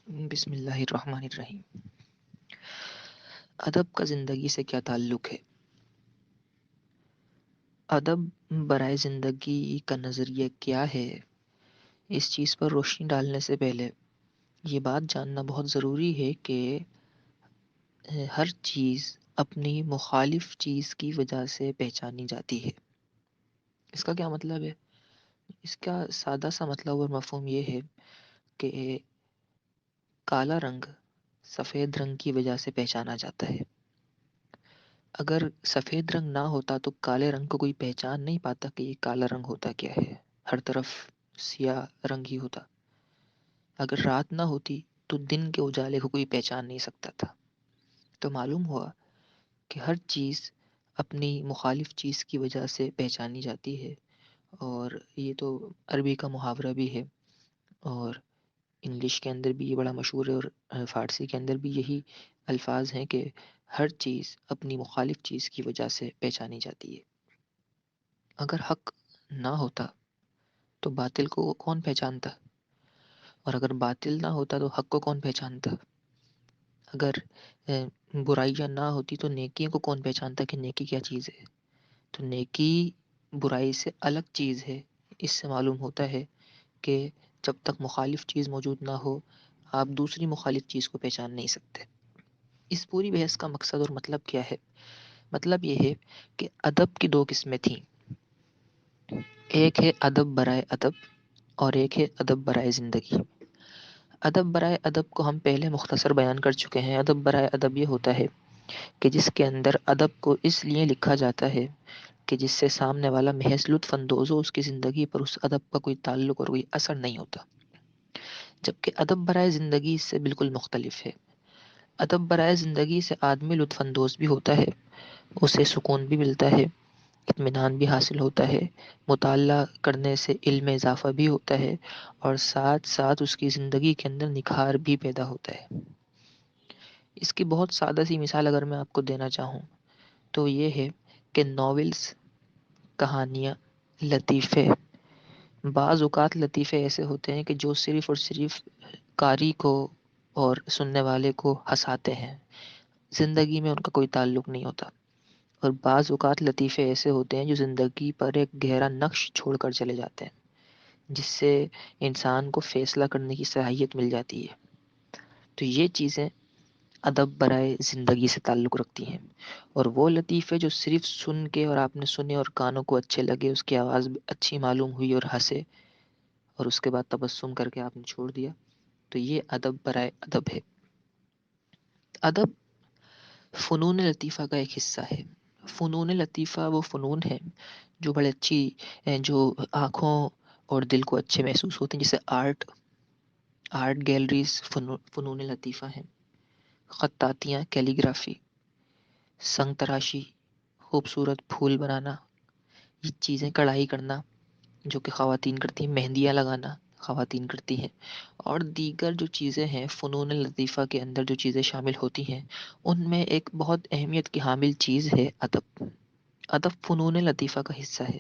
بسم اللہ الرحمن الرحیم۔ ادب کا زندگی سے کیا تعلق ہے؟ ادب برائے زندگی کا نظریہ کیا ہے؟ اس چیز پر روشنی ڈالنے سے پہلے یہ بات جاننا بہت ضروری ہے کہ ہر چیز اپنی مخالف چیز کی وجہ سے پہچانی جاتی ہے۔ اس کا کیا مطلب ہے؟ اس کا سادہ سا مطلب اور مفہوم یہ ہے کہ کالا رنگ سفید رنگ کی وجہ سے پہچانا جاتا ہے۔ اگر سفید رنگ نہ ہوتا تو کالے رنگ کو کوئی پہچان نہیں پاتا کہ یہ کالا رنگ ہوتا کیا ہے، ہر طرف سیاہ رنگ ہی ہوتا۔ اگر رات نہ ہوتی تو دن کے اجالے کو کوئی پہچان نہیں سکتا تھا۔ تو معلوم ہوا کہ ہر چیز اپنی مخالف چیز کی وجہ سے پہچانی جاتی ہے، اور یہ تو عربی کا محاورہ بھی ہے، اور انگلش کے اندر بھی یہ بڑا مشہور ہے، اور فارسی کے اندر بھی یہی الفاظ ہیں کہ ہر چیز اپنی مخالف چیز کی وجہ سے پہچانی جاتی ہے۔ اگر حق نہ ہوتا تو باطل کو کون پہچانتا؟ اور اگر باطل نہ ہوتا تو حق کو کون پہچانتا؟ اگر برائیاں نہ ہوتی تو نیکی کو کون پہچانتا کہ نیکی کیا چیز ہے؟ تو نیکی برائی سے الگ چیز ہے۔ اس سے معلوم ہوتا ہے کہ جب تک مخالف چیز موجود نہ ہو آپ دوسری مخالف چیز کو پہچان نہیں سکتے۔ اس پوری بحث کا مقصد اور مطلب کیا ہے؟ مطلب یہ ہے کہ ادب کی دو قسمیں تھیں، ایک ہے ادب برائے ادب اور ایک ہے ادب برائے زندگی۔ ادب برائے ادب کو ہم پہلے مختصر بیان کر چکے ہیں۔ ادب برائے ادب یہ ہوتا ہے کہ جس کے اندر ادب کو اس لیے لکھا جاتا ہے کہ جس سے سامنے والا محض لطف اندوز ہو، اس کی زندگی پر اس ادب کا کوئی تعلق اور کوئی اثر نہیں ہوتا۔ جبکہ ادب برائے زندگی اس سے بالکل مختلف ہے۔ ادب برائے زندگی سے آدمی لطف اندوز بھی ہوتا ہے، اسے سکون بھی ملتا ہے، اطمینان بھی حاصل ہوتا ہے، مطالعہ کرنے سے علم میں اضافہ بھی ہوتا ہے، اور ساتھ ساتھ اس کی زندگی کے اندر نکھار بھی پیدا ہوتا ہے۔ اس کی بہت سادہ سی مثال اگر میں آپ کو دینا چاہوں تو یہ ہے کہ ناولز، کہانیاں، لطیفے، بعض اوقات لطیفے ایسے ہوتے ہیں کہ جو صرف اور صرف قاری کو اور سننے والے کو ہنساتے ہیں، زندگی میں ان کا کوئی تعلق نہیں ہوتا۔ اور بعض اوقات لطیفے ایسے ہوتے ہیں جو زندگی پر ایک گہرا نقش چھوڑ کر چلے جاتے ہیں، جس سے انسان کو فیصلہ کرنے کی صلاحیت مل جاتی ہے۔ تو یہ چیزیں ادب برائے زندگی سے تعلق رکھتی ہیں۔ اور وہ لطیفے جو صرف سن کے اور آپ نے سنے اور کانوں کو اچھے لگے، اس کی آواز اچھی معلوم ہوئی اور ہنسے، اور اس کے بعد تبسم کر کے آپ نے چھوڑ دیا، تو یہ ادب برائے ادب ہے۔ ادب فنون لطیفہ کا ایک حصہ ہے۔ فنون لطیفہ وہ فنون ہے جو بڑے اچھی جو آنکھوں اور دل کو اچھے محسوس ہوتے ہیں، جیسے آرٹ گیلریز فنون لطیفہ ہیں، خطاطیاں، کیلیگرافی، سنگ تراشی، خوبصورت پھول بنانا، یہ چیزیں، کڑھائی کرنا جو کہ خواتین کرتی ہیں، مہندیاں لگانا خواتین کرتی ہیں، اور دیگر جو چیزیں ہیں فنون لطیفہ کے اندر جو چیزیں شامل ہوتی ہیں، ان میں ایک بہت اہمیت کی حامل چیز ہے ادب۔ ادب فنون لطیفہ کا حصہ ہے،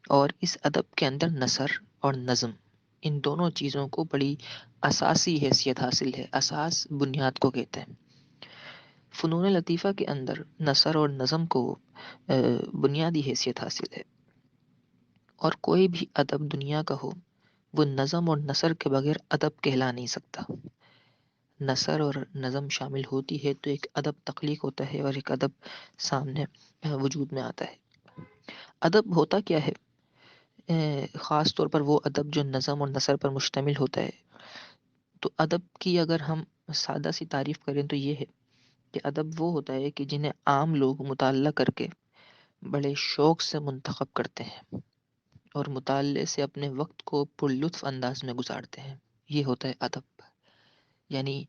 اور اس ادب کے اندر نثر اور نظم، ان دونوں چیزوں کو بڑی اساسی حیثیت حاصل ہے۔ اساس بنیاد کو کہتے ہیں۔ فنون لطیفہ کے اندر نثر اور نظم کو بنیادی حیثیت حاصل ہے، اور کوئی بھی ادب دنیا کا ہو وہ نظم اور نثر کے بغیر ادب کہلا نہیں سکتا۔ نثر اور نظم شامل ہوتی ہے تو ایک ادب تخلیق ہوتا ہے، اور ایک ادب سامنے وجود میں آتا ہے۔ ادب ہوتا کیا ہے؟ خاص طور پر وہ ادب جو نظم اور نثر پر مشتمل ہوتا ہے۔ تو ادب کی اگر ہم سادہ سی تعریف کریں تو یہ ہے کہ ادب وہ ہوتا ہے کہ جنہیں عام لوگ مطالعہ کر کے بڑے شوق سے منتخب کرتے ہیں اور مطالعے سے اپنے وقت کو پرلطف انداز میں گزارتے ہیں، یہ ہوتا ہے ادب۔ یعنی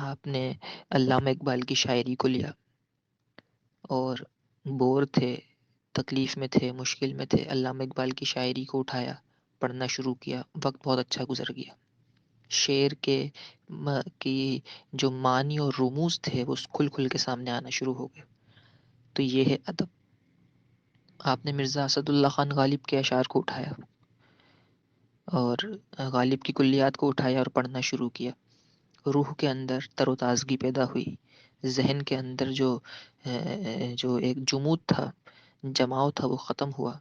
آپ نے علامہ اقبال کی شاعری کو لیا اور بور تھے، تکلیف میں تھے، مشکل میں تھے، علامہ اقبال کی شاعری کو اٹھایا، پڑھنا شروع کیا، وقت بہت اچھا گزر گیا۔ شعر کے کی جو معنی اور رموز تھے وہ کھل کھل کے سامنے آنا شروع ہو گئے۔ تو یہ ہے ادب۔ آپ نے مرزا اسد اللہ خان غالب کے اشعار کو اٹھایا اور غالب کی کلیات کو اٹھایا اور پڑھنا شروع کیا، روح کے اندر تر و تازگی پیدا ہوئی، ذہن کے اندر جو ایک جمود تھا، جماؤ تھا، وہ ختم ہوا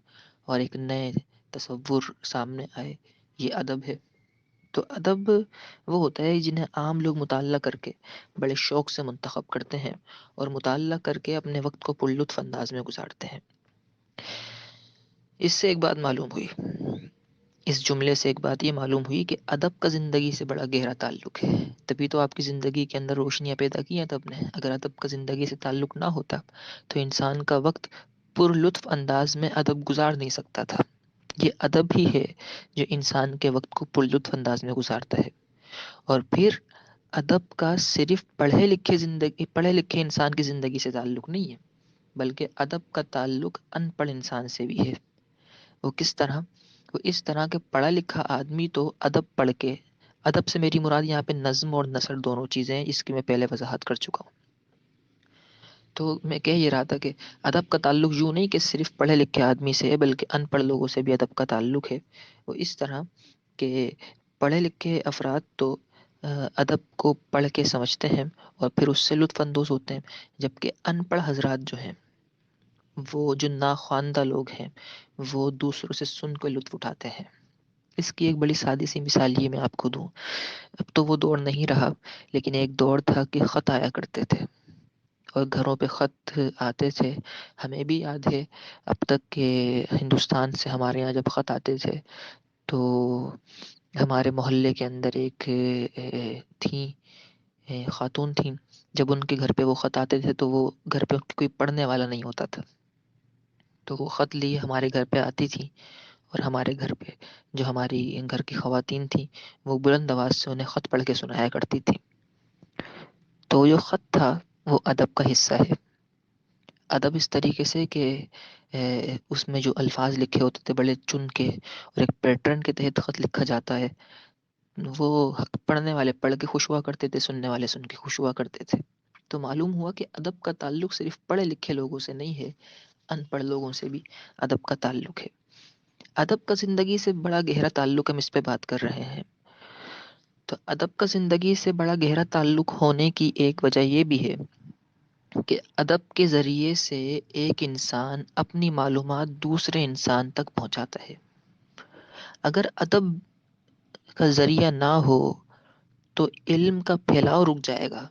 اور ایک نئے تصور سامنے آئے. یہ ادب ہے. تو ادب وہ ہوتا ہے جنہیں عام لوگ مطالعہ کر کے بڑے شوق سے منتخب کرتے ہیں اور مطالعہ کر کے اپنے وقت کو پرلطف انداز میں گزارتے ہیں. اس سے ایک بات معلوم ہوئی، اس جملے سے ایک بات یہ معلوم ہوئی کہ ادب کا زندگی سے بڑا گہرا تعلق ہے. تبھی تو آپ کی زندگی کے اندر روشنیاں پیدا کی ہیں ادب نے. اگر ادب کا زندگی سے تعلق نہ ہوتا تو انسان کا وقت پر لطف انداز میں ادب گزار نہیں سکتا تھا. یہ ادب ہی ہے جو انسان کے وقت کو پر لطف انداز میں گزارتا ہے. اور پھر ادب کا صرف پڑھے لکھے انسان کی زندگی سے تعلق نہیں ہے، بلکہ ادب کا تعلق ان پڑھ انسان سے بھی ہے. وہ کس طرح؟ وہ اس طرح کہ پڑھا لکھا آدمی تو ادب پڑھ کے، ادب سے میری مراد یہاں پہ نظم اور نثر دونوں چیزیں ہیں، اس کی میں پہلے وضاحت کر چکا ہوں. تو میں کہہ یہ رہا تھا کہ ادب کا تعلق یوں نہیں کہ صرف پڑھے لکھے آدمی سے ہے، بلکہ ان پڑھ لوگوں سے بھی ادب کا تعلق ہے. وہ اس طرح کہ پڑھے لکھے افراد تو ادب کو پڑھ کے سمجھتے ہیں اور پھر اس سے لطف اندوز ہوتے ہیں، جبکہ ان پڑھ حضرات جو ہیں، وہ جو ناخواندہ لوگ ہیں، وہ دوسروں سے سن کے لطف اٹھاتے ہیں. اس کی ایک بڑی سادی سی مثال یہ میں آپ کو دوں. اب تو وہ دور نہیں رہا، لیکن ایک دور تھا کہ خط آیا کرتے تھے اور گھروں پہ خط آتے تھے. ہمیں بھی یاد ہے اب تک کہ ہندوستان سے ہمارے یہاں جب خط آتے تھے تو ہمارے محلے کے اندر ایک تھیں، خاتون تھیں. جب ان کے گھر پہ وہ خط آتے تھے تو وہ گھر پہ کوئی پڑھنے والا نہیں ہوتا تھا، تو وہ خط لیے ہمارے گھر پہ آتی تھی اور ہمارے گھر پہ جو ہماری گھر کی خواتین تھیں وہ بلند آواز سے انہیں خط پڑھ کے سنایا کرتی تھی. تو جو خط تھا وہ ادب کا حصہ ہے. ادب اس طریقے سے کہ اس میں جو الفاظ لکھے ہوتے تھے بڑے چن کے اور ایک پیٹرن کے تحت خط لکھا جاتا ہے. وہ پڑھنے والے پڑھ کے خوش ہوا کرتے تھے، سننے والے سن کے خوش ہوا کرتے تھے. تو معلوم ہوا کہ ادب کا تعلق صرف پڑھے لکھے لوگوں سے نہیں ہے، ان پڑھ لوگوں سے بھی ادب کا تعلق ہے. ادب کا زندگی سے بڑا گہرا تعلق، ہم اس پہ بات کر رہے ہیں. تو ادب کا زندگی سے بڑا گہرا تعلق ہونے کی ایک وجہ یہ بھی ہے کہ ادب کے ذریعے سے ایک انسان اپنی معلومات دوسرے انسان تک پہنچاتا ہے. اگر ادب کا ذریعہ نہ ہو تو علم کا پھیلاؤ رک جائے گا.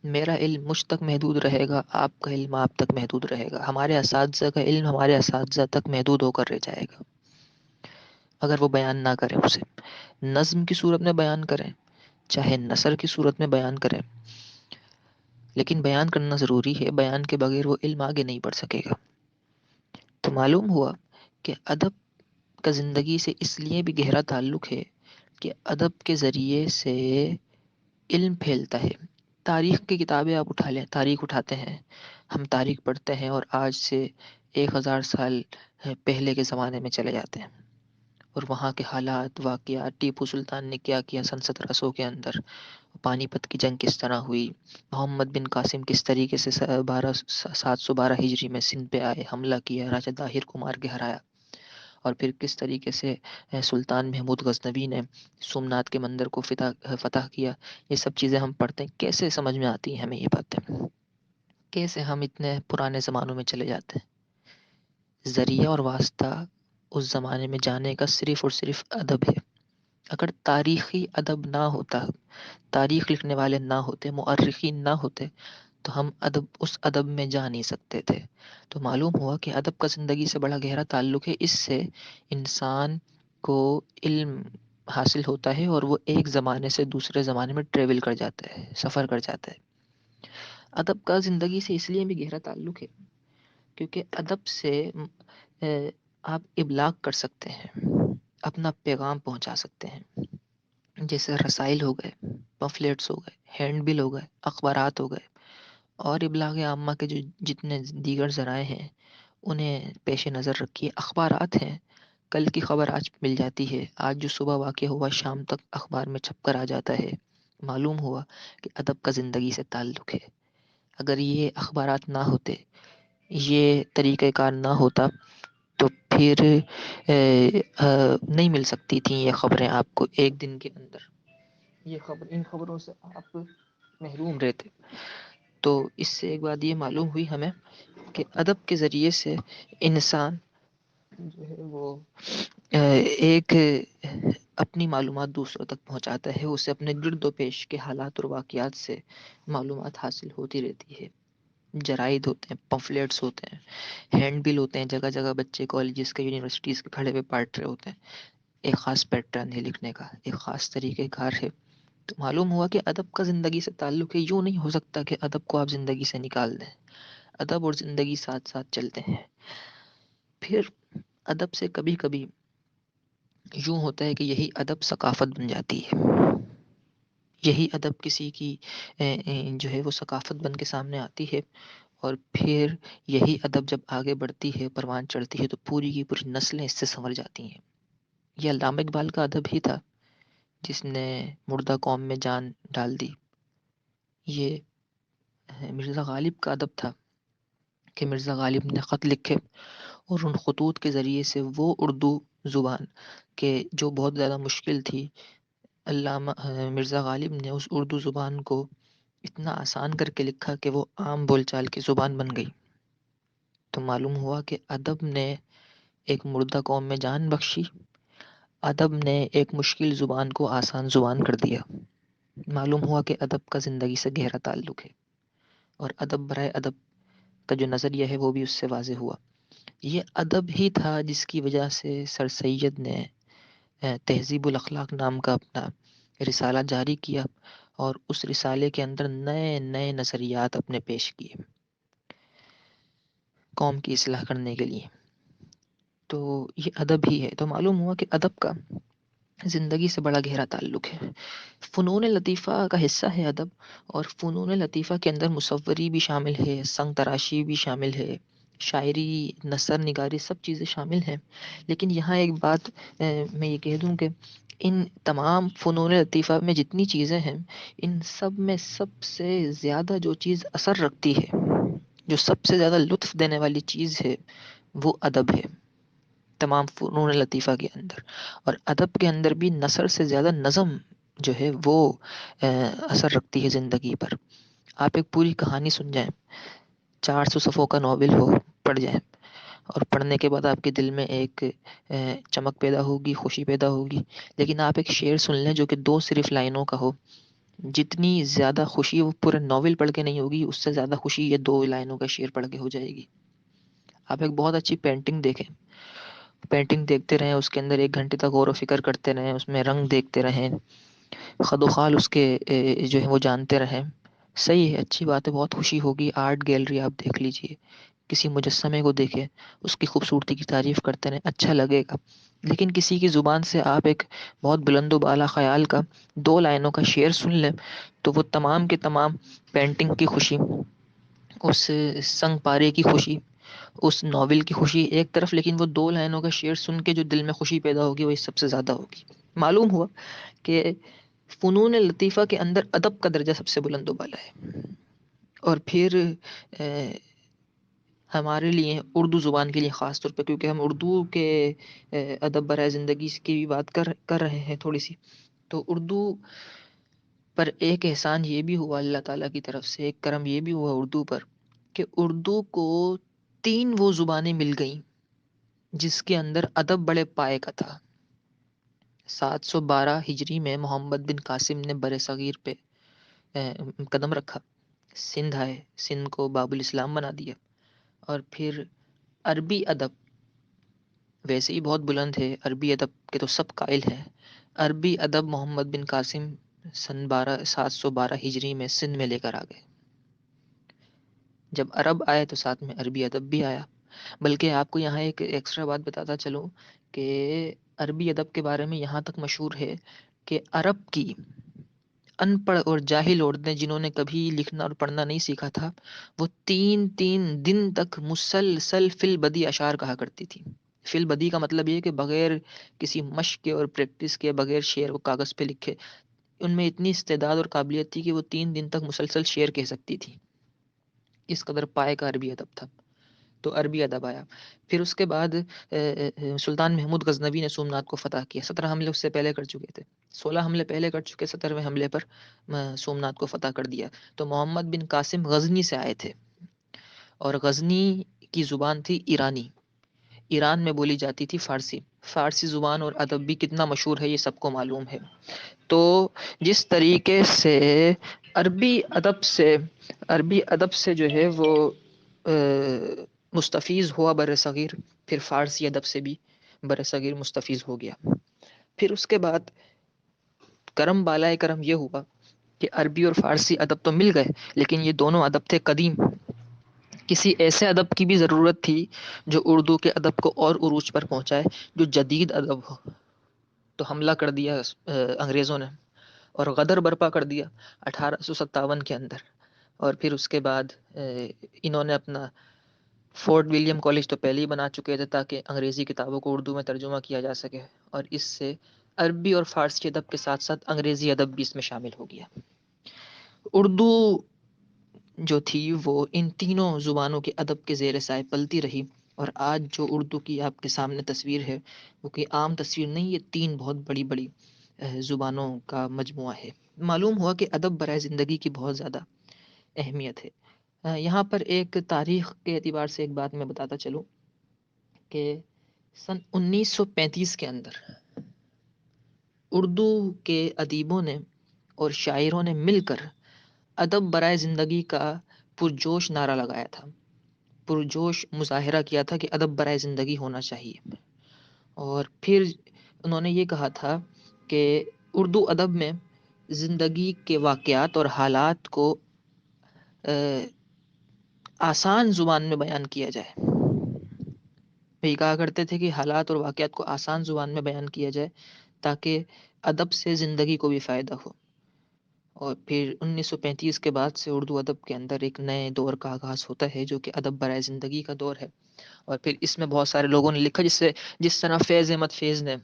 میرا علم مجھ تک محدود رہے گا، آپ کا علم آپ تک محدود رہے گا، ہمارے اساتذہ کا علم ہمارے اساتذہ تک محدود ہو کر رہ جائے گا اگر وہ بیان نہ کریں، اسے نظم کی صورت میں بیان کریں، چاہے نثر کی صورت میں بیان کریں. لیکن بیان کرنا ضروری ہے، بیان کے بغیر وہ علم آگے نہیں بڑھ سکے گا. تو معلوم ہوا کہ ادب کا زندگی سے اس لیے بھی گہرا تعلق ہے کہ ادب کے ذریعے سے علم پھیلتا ہے. تاریخ کی کتابیں آپ اٹھا لیں، تاریخ اٹھاتے ہیں، ہم تاریخ پڑھتے ہیں اور آج سے 1000 سال پہلے کے زمانے میں چلے جاتے ہیں اور وہاں کے حالات، واقعات، ٹیپو سلطان نے کیا کیا سن 1700 کے اندر، پانی پت کی جنگ کس طرح ہوئی، محمد بن قاسم کس طریقے سے 712 ہجری میں سندھ پہ آئے، حملہ کیا، راجہ طاہر کو مار کے ہرایا، اور پھر کس طریقے سے سلطان محمود غزنوی نے سومنات کے مندر کو فتح کیا. یہ سب چیزیں ہم پڑھتے ہیں، کیسے سمجھ میں آتی ہیں ہمیں یہ باتیں؟ کیسے ہم اتنے پرانے زمانوں میں چلے جاتے ہیں؟ ذریعہ اور واسطہ اس زمانے میں جانے کا صرف اور صرف ادب ہے. اگر تاریخی ادب نہ ہوتا، تاریخ لکھنے والے نہ ہوتے، مؤرخین نہ ہوتے، تو ہم اس ادب میں جا نہیں سکتے تھے. تو معلوم ہوا کہ ادب کا زندگی سے بڑا گہرا تعلق ہے. اس سے انسان کو علم حاصل ہوتا ہے اور وہ ایک زمانے سے دوسرے زمانے میں ٹریول کر جاتا ہے، سفر کر جاتا ہے. ادب کا زندگی سے اس لیے بھی گہرا تعلق ہے کیونکہ ادب سے آپ ابلاغ کر سکتے ہیں، اپنا پیغام پہنچا سکتے ہیں. جیسے رسائل ہو گئے، پمفلیٹس ہو گئے، ہینڈ بل ہو گئے، اخبارات ہو گئے، اور ابلاغ عامہ کے جو جتنے دیگر ذرائع ہیں انہیں پیش نظر رکھیے. اخبارات ہیں، کل کی خبر آج مل جاتی ہے، آج جو صبح واقع ہوا شام تک اخبار میں چھپ کر آ جاتا ہے. معلوم ہوا کہ ادب کا زندگی سے تعلق ہے. اگر یہ اخبارات نہ ہوتے، یہ طریقہ کار نہ ہوتا تو پھر نہیں مل سکتی تھیں یہ خبریں آپ کو ایک دن کے اندر. ان خبروں سے آپ محروم رہتے. تو اس سے ایک بات یہ معلوم ہوئی ہمیں کہ ادب کے ذریعے سے انسان جو ہے وہ ایک اپنی معلومات دوسروں تک پہنچاتا ہے، اسے اپنے گرد و پیش کے حالات اور واقعات سے معلومات حاصل ہوتی رہتی ہے. جرائد ہوتے ہیں، پمفلیٹس ہوتے ہیں، ہینڈ بل ہوتے ہیں، جگہ جگہ بچے کالجز کے یونیورسٹیز کے کھڑے ہوئے پڑھ رہے ہوتے ہیں. ایک خاص پیٹرن ہے لکھنے کا، ایک خاص طریقہ کار ہے. تو معلوم ہوا کہ ادب کا زندگی سے تعلق ہے. یوں نہیں ہو سکتا کہ ادب کو آپ زندگی سے نکال دیں. ادب اور زندگی ساتھ ساتھ چلتے ہیں. پھر ادب سے کبھی کبھی یوں ہوتا ہے کہ یہی ادب ثقافت بن جاتی ہے. یہی ادب کسی کی جو ہے وہ ثقافت بن کے سامنے آتی ہے، اور پھر یہی ادب جب آگے بڑھتی ہے، پروان چڑھتی ہے، تو پوری کی پوری نسلیں اس سے سنور جاتی ہیں. یہ علامہ اقبال کا ادب ہی تھا جس نے مردہ قوم میں جان ڈال دی. یہ مرزا غالب کا ادب تھا کہ مرزا غالب نے خط لکھے اور ان خطوط کے ذریعے سے وہ اردو زبان کہ جو بہت زیادہ مشکل تھی، علامہ مرزا غالب نے اس اردو زبان کو اتنا آسان کر کے لکھا کہ وہ عام بول چال کی زبان بن گئی. تو معلوم ہوا کہ ادب نے ایک مردہ قوم میں جان بخشی، ادب نے ایک مشکل زبان کو آسان زبان کر دیا. معلوم ہوا کہ ادب کا زندگی سے گہرا تعلق ہے، اور ادب برائے ادب کا جو نظریہ ہے وہ بھی اس سے واضح ہوا. یہ ادب ہی تھا جس کی وجہ سے سر سید نے تہذیب الاخلاق نام کا اپنا رسالہ جاری کیا، اور اس رسالے کے اندر نئے نئے نظریات اپنے پیش کیے قوم کی اصلاح کرنے کے لیے. تو یہ ادب ہی ہے. تو معلوم ہوا کہ ادب کا زندگی سے بڑا گہرا تعلق ہے. فنون لطیفہ کا حصہ ہے ادب، اور فنون لطیفہ کے اندر مصوری بھی شامل ہے، سنگ تراشی بھی شامل ہے، شاعری، نثر نگاری، سب چیزیں شامل ہیں. لیکن یہاں ایک بات میں یہ کہہ دوں کہ ان تمام فنون لطیفہ میں جتنی چیزیں ہیں، ان سب میں سب سے زیادہ جو چیز اثر رکھتی ہے، جو سب سے زیادہ لطف دینے والی چیز ہے، وہ ادب ہے تمام فنون لطیفہ کے اندر. اور ادب کے اندر بھی نثر سے زیادہ نظم جو ہے وہ اثر رکھتی ہے زندگی پر. آپ ایک پوری کہانی سن جائیں، 400 صفحوں کا ناول ہو، پڑھ جائیں، اور پڑھنے کے بعد آپ کے دل میں ایک چمک پیدا ہوگی، خوشی پیدا ہوگی. لیکن آپ ایک شعر سن لیں جو کہ 2 صرف لائنوں کا ہو، جتنی زیادہ خوشی وہ پورے ناول پڑھ کے نہیں ہوگی، اس سے زیادہ خوشی یہ 2 لائنوں کا شعر پڑھ کے ہو جائے گی. آپ ایک بہت اچھی پینٹنگ دیکھیں، پینٹنگ دیکھتے رہیں، اس کے اندر 1 گھنٹے تک غور و فکر کرتے رہیں، اس میں رنگ دیکھتے رہیں، خد و خال اس کے جو ہے وہ جانتے رہیں. صحیح ہے، اچھی بات ہے، بہت خوشی ہوگی. آرٹ گیلری آپ دیکھ لیجئے، کسی مجسمے کو دیکھیں، اس کی خوبصورتی کی تعریف کرتے رہیں، اچھا لگے گا. لیکن کسی کی زبان سے آپ ایک بہت بلند و بالا خیال کا 2 لائنوں کا شعر سن لیں، تو وہ تمام کے تمام پینٹنگ کی خوشی، اس سنگ پارے کی خوشی، اس ناول کی خوشی ایک طرف، لیکن وہ 2 لائنوں کا شعر سن کے جو دل میں خوشی پیدا ہوگی وہ سب سے زیادہ ہوگی. معلوم ہوا کہ فنون لطیفہ کے اندر ادب کا درجہ سب سے بلند و بالا ہے. اور پھر ہمارے لیے اردو زبان کے لیے خاص طور پہ، کیونکہ ہم اردو کے ادب برائے زندگی کی بھی بات کر رہے ہیں تھوڑی سی، تو اردو پر ایک احسان یہ بھی ہوا اللہ تعالیٰ کی طرف سے، ایک کرم یہ بھی ہوا اردو پر کہ اردو کو 3 وہ زبانیں مل گئیں جس کے اندر ادب بڑے پائے کا تھا. 712 ہجری میں محمد بن قاسم نے بر صغیر پہ قدم رکھا، سندھ آئے، سندھ کو باب الاسلام بنا دیا. اور پھر عربی ادب ویسے ہی بہت بلند ہے، عربی ادب کے تو سب قائل ہیں. عربی ادب محمد بن قاسم سن 712 ہجری میں سندھ میں لے کر آ گئے. جب عرب آئے تو ساتھ میں عربی ادب بھی آیا. بلکہ آپ کو یہاں ایک ایکسٹرا بات بتاتا چلوں کہ عربی ادب کے بارے میں یہاں تک مشہور ہے کہ عرب کی ان پڑھ اور جاہل عورتیں جنہوں نے کبھی لکھنا اور پڑھنا نہیں سیکھا تھا، وہ 3 دن تک مسلسل فی البدی اشعار کہا کرتی تھی. فی البدی کا مطلب یہ ہے کہ بغیر کسی مشق کے اور پریکٹس کے، بغیر شعر کو کاغذ پہ لکھے، ان میں اتنی استعداد اور قابلیت تھی کہ وہ 3 دن تک مسلسل شعر کہہ سکتی تھی. اس قدر پائے کا عربی ادب تھا. تو عربی ادب آیا۔ پھر اس کے بعد سلطان محمود غزنوی نے سومنات کو فتح کیا، 17 حملے اس سے پہلے کر چکے تھے، 16 حملے پہلے کر چکے، 17ویں حملے پر سومنات کو فتح کر دیا۔ تو محمد بن قاسم غزنی سے آئے تھے، اور غزنی کی زبان تھی ایرانی، ایران میں بولی جاتی تھی فارسی۔ فارسی زبان اور ادب بھی کتنا مشہور ہے یہ سب کو معلوم ہے۔ تو جس طریقے سے عربی ادب سے جو ہے وہ مستفیض ہوا بر صغیر، پھر فارسی ادب سے بھی بر صغیر مستفیض ہو گیا۔ پھر اس کے بعد کرم بالائے کرم یہ ہوا کہ عربی اور فارسی ادب تو مل گئے، لیکن یہ دونوں ادب تھے قدیم، کسی ایسے ادب کی بھی ضرورت تھی جو اردو کے ادب کو اور عروج پر پہنچائے، جو جدید ادب ہو۔ تو حملہ کر دیا انگریزوں نے، اور غدر برپا کر دیا 1857 کے اندر۔ اور پھر اس کے بعد انہوں نے اپنا فورٹ ولیم کالج تو پہلے ہی بنا چکے تھے تاکہ انگریزی کتابوں کو اردو میں ترجمہ کیا جا سکے، اور اس سے عربی اور فارسی ادب کے ساتھ ساتھ انگریزی ادب بھی اس میں شامل ہو گیا۔ اردو جو تھی وہ ان تینوں زبانوں کے ادب کے زیر سائے پلتی رہی، اور آج جو اردو کی آپ کے سامنے تصویر ہے وہ کوئی عام تصویر نہیں، یہ تین بہت بڑی بڑی زبانوں کا مجموعہ ہے۔ معلوم ہوا کہ ادب برائے زندگی کی بہت زیادہ اہمیت ہے۔ یہاں پر ایک تاریخ کے اعتبار سے ایک بات میں بتاتا چلوں کہ سن 1935 کے اندر اردو کے ادیبوں نے اور شاعروں نے مل کر ادب برائے زندگی کا پرجوش نعرہ لگایا تھا، پرجوش مظاہرہ کیا تھا کہ ادب برائے زندگی ہونا چاہیے۔ اور پھر انہوں نے یہ کہا تھا کہ اردو ادب میں زندگی کے واقعات اور حالات کو آسان زبان میں بیان کیا جائے۔ یہ کہا کرتے تھے کہ حالات اور واقعات کو آسان زبان میں بیان کیا جائے تاکہ ادب سے زندگی کو بھی فائدہ ہو۔ اور پھر 1935 کے بعد سے اردو ادب کے اندر ایک نئے دور کا آغاز ہوتا ہے جو کہ ادب برائے زندگی کا دور ہے۔ اور پھر اس میں بہت سارے لوگوں نے لکھا، جس طرح فیض احمد فیض نے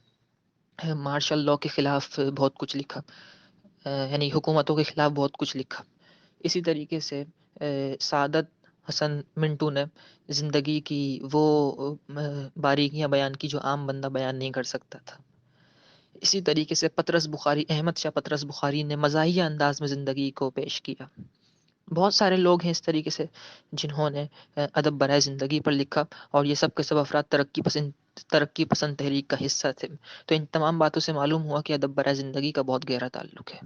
مارشل لاء کے خلاف بہت کچھ لکھا، یعنی حکومتوں کے خلاف بہت کچھ لکھا۔ اسی طریقے سے سعادت حسن منٹو نے زندگی کی وہ باریکیاں بیان کی جو عام بندہ بیان نہیں کر سکتا تھا۔ اسی طریقے سے پطرس بخاری، احمد شاہ پطرس بخاری نے مزاحیہ انداز میں زندگی کو پیش کیا۔ بہت سارے لوگ ہیں اس طریقے سے جنہوں نے ادب برائے زندگی پر لکھا، اور یہ سب کے سب افراد ترقی پسند تحریک کا حصہ تھے۔ تو ان تمام باتوں سے معلوم ہوا کہ ادب برائے زندگی کا بہت گہرا تعلق ہے۔